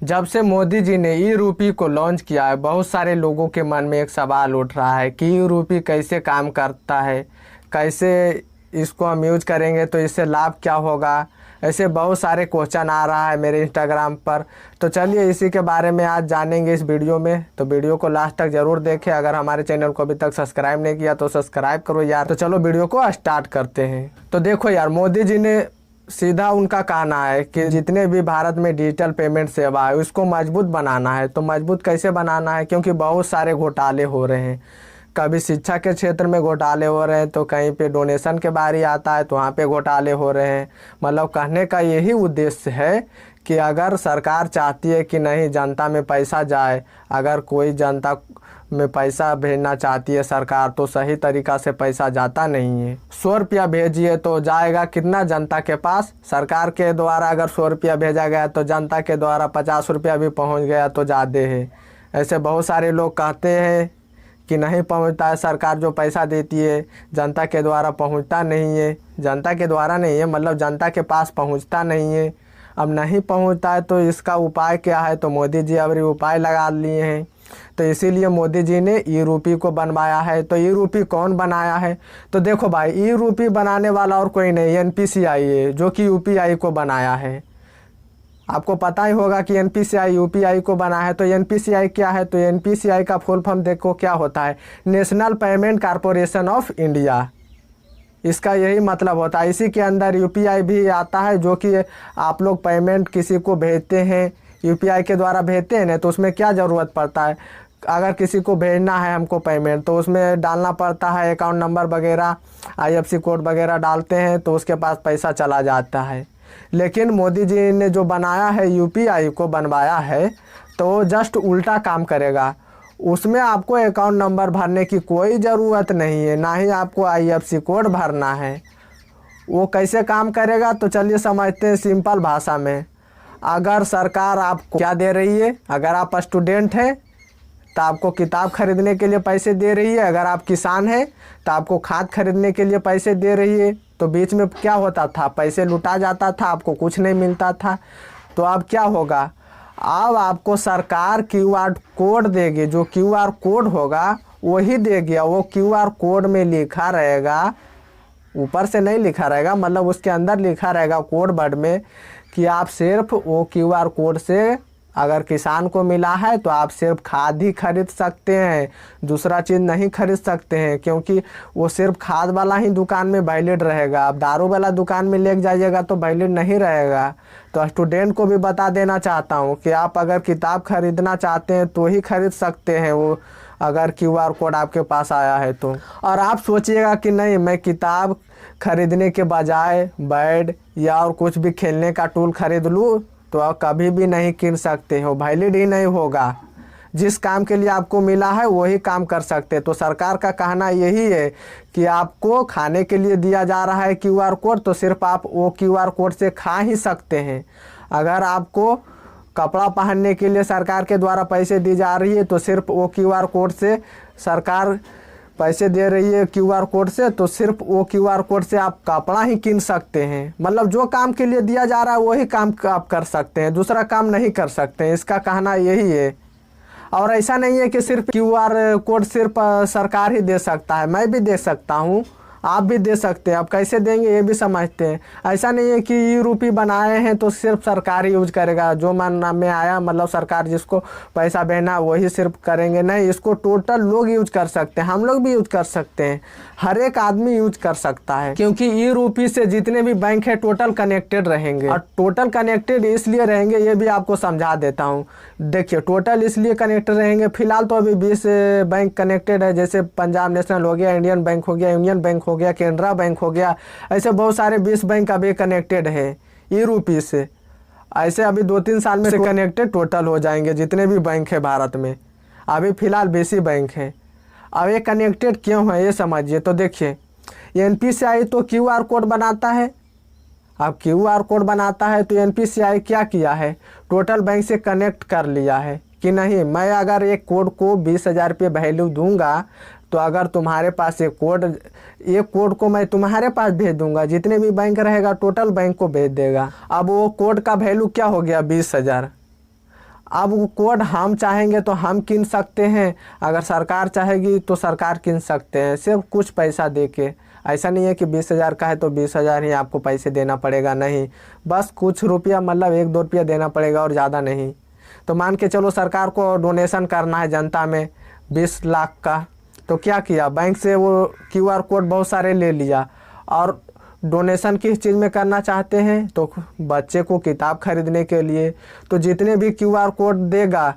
जब से मोदी जी ने ई रूपी को लॉन्च किया है, बहुत सारे लोगों के मन में एक सवाल उठ रहा है कि ई रूपी कैसे काम करता है, कैसे इसको हम यूज करेंगे तो इससे लाभ क्या होगा। ऐसे बहुत सारे क्वेश्चन आ रहा है मेरे इंस्टाग्राम पर। तो चलिए इसी के बारे में आज जानेंगे इस वीडियो में। तो वीडियो को लास्ट तक ज़रूर देखें। अगर हमारे चैनल को अभी तक सब्सक्राइब नहीं किया तो सब्सक्राइब करो यार। तो चलो वीडियो को स्टार्ट करते हैं। तो देखो यार, मोदी जी ने सीधा उनका कहना है कि जितने भी भारत में डिजिटल पेमेंट सेवा है उसको मजबूत बनाना है। तो मजबूत कैसे बनाना है, क्योंकि बहुत सारे घोटाले हो रहे हैं। कभी शिक्षा के क्षेत्र में घोटाले हो रहे हैं, तो कहीं पे डोनेशन के बारे आता है तो वहाँ पे घोटाले हो रहे हैं। मतलब कहने का यही उद्देश्य है कि अगर सरकार चाहती है कि नहीं जनता में पैसा जाए, अगर कोई जनता में पैसा भेजना चाहती है सरकार, तो सही तरीक़ा से पैसा जाता नहीं है। 100 रुपया भेजिए तो जाएगा कितना जनता के पास। सरकार के द्वारा अगर 100 रुपया भेजा गया तो जनता के द्वारा 50 रुपया भी पहुंच गया तो ज़्यादा है। ऐसे बहुत सारे लोग कहते हैं कि नहीं पहुंचता है, सरकार जो पैसा देती है जनता के द्वारा पहुंचता नहीं है। जनता के द्वारा नहीं है, मतलब जनता के पास पहुंचता नहीं है। अब नहीं पहुंचता है तो इसका उपाय क्या है, तो मोदी जी अब उपाय लगा लिए हैं। तो इसीलिए मोदी जी ने ई रूपी को बनवाया है। तो ई रूपी कौन बनाया है, तो देखो भाई, ई रूपी बनाने वाला और कोई नहीं, NPCI है जो कि UPI को बनाया है। आपको पता ही होगा कि NPCI UPI को बना है। तो NPCI क्या है, तो NPCI का फुल फॉर्म देखो क्या होता है, national payment corporation of India. इसका यही मतलब होता है। इसी के अंदर UPI भी आता है, जो कि आप लोग पेमेंट किसी को भेजते हैं UPI के द्वारा भेजते हैं ना, तो उसमें क्या ज़रूरत पड़ता है, अगर किसी को भेजना है हमको पेमेंट तो उसमें डालना पड़ता है अकाउंट नंबर वगैरह, IFSC कोड वगैरह डालते हैं तो उसके पास पैसा चला जाता है। लेकिन मोदी जी ने जो बनाया है, UPI को बनवाया है, तो जस्ट उल्टा काम करेगा। उसमें आपको अकाउंट नंबर भरने की कोई ज़रूरत नहीं है, ना ही आपको IFSC कोड भरना है। वो कैसे काम करेगा, तो चलिए समझते हैं सिंपल भाषा में। अगर सरकार आपको क्या दे रही है, अगर आप स्टूडेंट हैं तो आपको किताब खरीदने के लिए पैसे दे रही है। अगर आप किसान हैं तो आपको खाद खरीदने के लिए पैसे दे रही है। तो बीच में क्या होता था, पैसे लुटा जाता था, आपको कुछ नहीं मिलता था। तो अब क्या होगा, अब आपको सरकार QR कोड देगी। जो QR कोड होगा वही देगी। वो QR कोड में लिखा रहेगा, ऊपर से नहीं लिखा रहेगा, मतलब उसके अंदर लिखा रहेगा कोड वर्ड में कि आप सिर्फ वो QR कोड से, अगर किसान को मिला है तो आप सिर्फ खाद ही खरीद सकते हैं, दूसरा चीज़ नहीं खरीद सकते हैं, क्योंकि वो सिर्फ खाद वाला ही दुकान में वैलिड रहेगा। आप दारू वाला दुकान में ले जाइएगा तो वैलिड नहीं रहेगा। तो स्टूडेंट को भी बता देना चाहता हूँ कि आप अगर किताब खरीदना चाहते हैं तो ही खरीद सकते हैं, वो अगर QR कोड आपके पास आया है तो। और आप सोचिएगा कि नहीं, मैं किताब खरीदने के बजाय बैट या और कुछ भी खेलने का टूल खरीद लूँ, तो आप कभी भी नहीं किन सकते हो, वैलिड ही नहीं होगा। जिस काम के लिए आपको मिला है वही काम कर सकते। तो सरकार का कहना यही है कि आपको खाने के लिए दिया जा रहा है QR कोड, तो सिर्फ आप वो QR कोड से खा ही सकते हैं। अगर आपको कपड़ा पहनने के लिए सरकार के द्वारा पैसे दी जा रही है, तो सिर्फ वो QR कोड से, सरकार पैसे दे रही है QR कोड से, तो सिर्फ वो QR कोड से आप कपड़ा ही किन सकते हैं। मतलब जो काम के लिए दिया जा रहा है वही काम आप कर सकते हैं, दूसरा काम नहीं कर सकते हैं। इसका कहना यही है। और ऐसा नहीं है कि सिर्फ QR कोड सिर्फ सरकार ही दे सकता है, मैं भी दे सकता हूँ, आप भी दे सकते हैं। अब कैसे देंगे ये भी समझते हैं। ऐसा नहीं है कि ई रूपी बनाए हैं तो सिर्फ सरकार ही यूज करेगा, जो मन में आया, मतलब सरकार जिसको पैसा भेजना वही सिर्फ करेंगे, नहीं। इसको टोटल लोग यूज कर सकते हैं, हम लोग भी यूज कर सकते हैं, हर एक आदमी यूज कर सकता है। क्योंकि ई रूपी से जितने भी बैंक है टोटल कनेक्टेड रहेंगे। और टोटल कनेक्टेड इसलिए रहेंगे, ये भी आपको समझा देता हूँ। देखिए, टोटल इसलिए कनेक्टेड रहेंगे, फिलहाल तो अभी 20 बैंक कनेक्टेड है, जैसे पंजाब नेशनल हो गया, इंडियन बैंक हो गया, यूनियन बैंक हो गया, केनरा बैंक हो गया। ऐसे बहुत सारे 20 बैंक अभी कनेक्टेड है ई रूपी से। ऐसे अभी 2-3 साल में से कनेक्टेड टोटल हो जाएंगे जितने भी बैंक है भारत में। अभी फिलहाल 20 ही बैंक है। अब ये कनेक्टेड क्यों है ये समझिए। तो देखिए, NPCI तो QR कोड बनाता है। अब QR कोड बनाता है तो NPCI क्या किया है, टोटल बैंक से कनेक्ट कर लिया है कि नहीं, मैं अगर एक कोड को 20,000 रुपये वैल्यू दूंगा, तो अगर तुम्हारे पास एक कोड को मैं तुम्हारे पास भेज दूंगा, जितने भी बैंक रहेगा टोटल बैंक को भेज देगा। अब वो कोड का वैल्यू क्या हो गया, 20,000। अब वो कोड हम चाहेंगे तो हम किन सकते हैं, अगर सरकार चाहेगी तो सरकार किन सकते हैं, सिर्फ कुछ पैसा दे के। ऐसा नहीं है कि 20,000 का है तो 20,000 ही आपको पैसे देना पड़ेगा, नहीं, बस कुछ रुपया मतलब 1-2 रुपया देना पड़ेगा और ज़्यादा नहीं। तो मान के चलो सरकार को डोनेशन करना है जनता में 20 लाख का, तो क्या किया, बैंक से वो QR कोड बहुत सारे ले लिया। और डोनेशन किस चीज़ में करना चाहते हैं, तो बच्चे को किताब खरीदने के लिए। तो जितने भी QR कोड देगा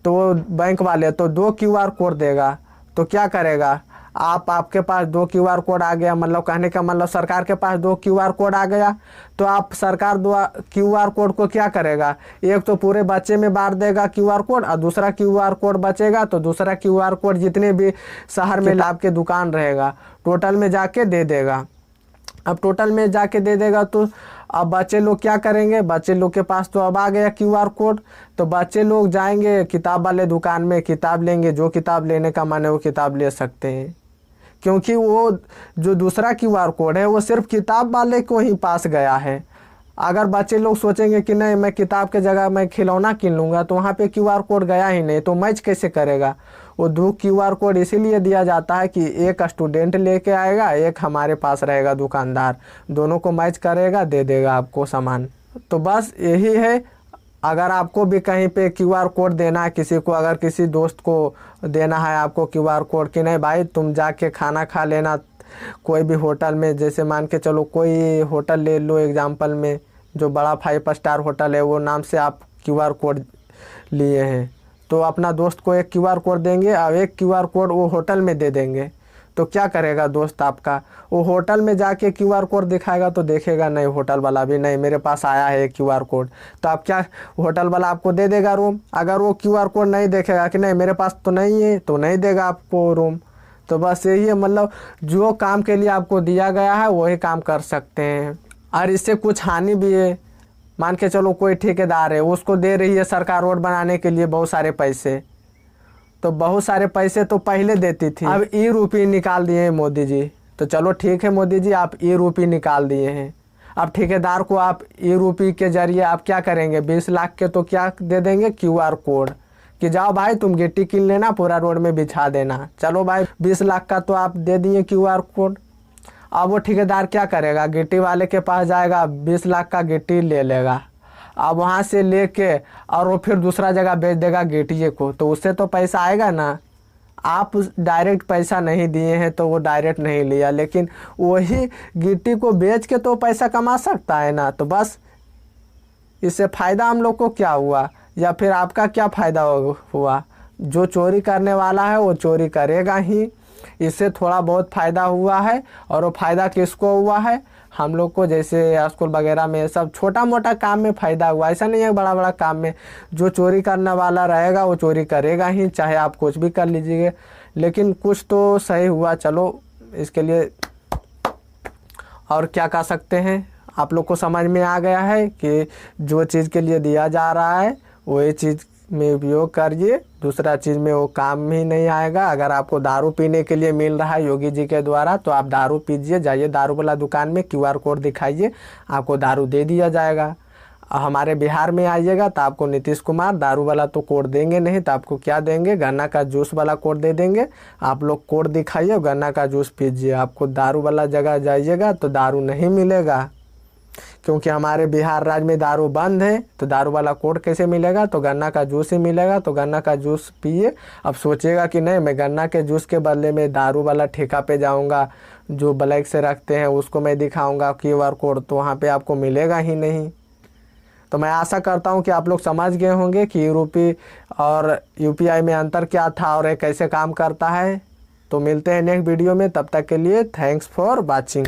तो बैंक वाले तो 2 QR कोड देगा, तो क्या करेगा, आपके पास 2 QR कोड आ गया, मतलब कहने का मतलब सरकार के पास 2 QR कोड आ गया, तो आप सरकार 2 QR कोड को क्या करेगा, एक तो पूरे बच्चे में बांट देगा QR कोड, और दूसरा QR कोड बचेगा तो दूसरा QR कोड जितने भी शहर में लाभ के दुकान रहेगा टोटल में जाके दे देगा। अब टोटल में जाके दे देगा तो अब बच्चे लोग क्या करेंगे, बच्चे लोग के पास तो अब आ गया QR कोड, तो बच्चे लोग जाएंगे किताब वाले दुकान में, किताब लेंगे, जो किताब लेने का मन है वो किताब ले सकते हैं, क्योंकि वो जो दूसरा QR कोड है वो सिर्फ किताब वाले को ही पास गया है। अगर बच्चे लोग सोचेंगे कि नहीं मैं किताब के जगह मैं खिलौना किन लूँगा, तो वहाँ पे QR कोड गया ही नहीं, तो मैच कैसे करेगा। वो 2 QR कोड इसीलिए दिया जाता है कि एक स्टूडेंट लेके आएगा, एक हमारे पास रहेगा दुकानदार, दोनों को मैच करेगा, दे देगा आपको सामान। तो बस यही है, अगर आपको भी कहीं पे QR कोड देना है किसी को, अगर किसी दोस्त को देना है आपको QR कोड कि नहीं भाई तुम जाके खाना खा लेना कोई भी होटल में, जैसे मान के चलो कोई होटल ले लो एग्जांपल में, जो बड़ा 5 स्टार होटल है, वो नाम से आप QR कोड लिए हैं, तो अपना दोस्त को एक QR कोड देंगे और एक QR कोड वो होटल में दे देंगे, तो क्या करेगा दोस्त आपका, वो होटल में जाके QR कोड दिखाएगा तो देखेगा नहीं, होटल वाला भी नहीं मेरे पास आया है QR कोड, तो आप क्या, होटल वाला आपको दे देगा रूम। अगर वो QR कोड नहीं देखेगा कि नहीं मेरे पास तो नहीं है, तो नहीं देगा आपको रूम। तो बस यही है, मतलब जो काम के लिए आपको दिया गया है वही काम कर सकते हैं। और इससे कुछ हानि भी है, मान के चलो कोई ठेकेदार है, उसको दे रही है सरकार रोड बनाने के लिए बहुत सारे पैसे, तो बहुत सारे पैसे तो पहले देती थी, अब ई-रूपी निकाल दिए हैं मोदी जी। तो चलो ठीक है मोदी जी, आप ई-रूपी निकाल दिए हैं, अब ठेकेदार को आप ई-रूपी के जरिए आप क्या करेंगे, 20 लाख के तो क्या दे देंगे, QR कोड, कि जाओ भाई तुम गिट्टी किन लेना, पूरा रोड में बिछा देना। चलो भाई 20 लाख का तो आप दे दिए QR कोड। अब वो ठेकेदार क्या करेगा, गिट्टी वाले के पास जाएगा, 20 लाख का गिट्टी ले लेगा, अब वहाँ से लेके और वो फिर दूसरा जगह बेच देगा गिट्टिए को, तो उससे तो पैसा आएगा ना। आप डायरेक्ट पैसा नहीं दिए हैं तो वो डायरेक्ट नहीं लिया, लेकिन वही गिट्टी को बेच के तो पैसा कमा सकता है ना। तो बस इससे फ़ायदा हम लोग को क्या हुआ, या फिर आपका क्या फ़ायदा हुआ, जो चोरी करने वाला है वो चोरी करेगा ही, इससे थोड़ा बहुत फ़ायदा हुआ है। और वो फ़ायदा किसको हुआ है, हम लोग को, जैसे स्कूल वगैरह में सब छोटा मोटा काम में फ़ायदा हुआ, ऐसा नहीं है बड़ा बड़ा काम में। जो चोरी करने वाला रहेगा वो चोरी करेगा ही, चाहे आप कुछ भी कर लीजिए, लेकिन कुछ तो सही हुआ। चलो इसके लिए और क्या कर सकते हैं, आप लोग को समझ में आ गया है कि जो चीज़ के लिए दिया जा रहा है वही चीज़ में उपयोग करिए, दूसरा चीज़ में वो काम ही नहीं आएगा। अगर आपको दारू पीने के लिए मिल रहा है योगी जी के द्वारा, तो आप दारू पीजिए, जाइए दारू वाला दुकान में QR कोड दिखाइए, आपको दारू दे दिया जाएगा। हमारे बिहार में आइएगा तो आपको नीतीश कुमार दारू वाला तो कोड देंगे नहीं, तो आपको क्या देंगे, गन्ना का जूस वाला कोड दे देंगे। आप लोग कोड दिखाइए, गन्ना का जूस पीजिए, आपको दारू वाला जगह जाइएगा तो दारू नहीं मिलेगा, क्योंकि हमारे बिहार राज्य में दारू बंद है, तो दारू वाला कोड कैसे मिलेगा, तो गन्ना का जूस ही मिलेगा। तो गन्ना का जूस पिए। अब सोचेगा कि नहीं मैं गन्ना के जूस के बदले में दारू वाला ठेका पे जाऊंगा, जो ब्लैक से रखते हैं उसको मैं दिखाऊंगा QR कोड, तो वहाँ पे आपको मिलेगा ही नहीं। तो मैं आशा करता हूँ कि आप लोग समझ गए होंगे कि ई-रूपी और UPI में अंतर क्या था और ये कैसे काम करता है। तो मिलते हैं नेक्स्ट वीडियो में, तब तक के लिए थैंक्स फॉर वॉचिंग।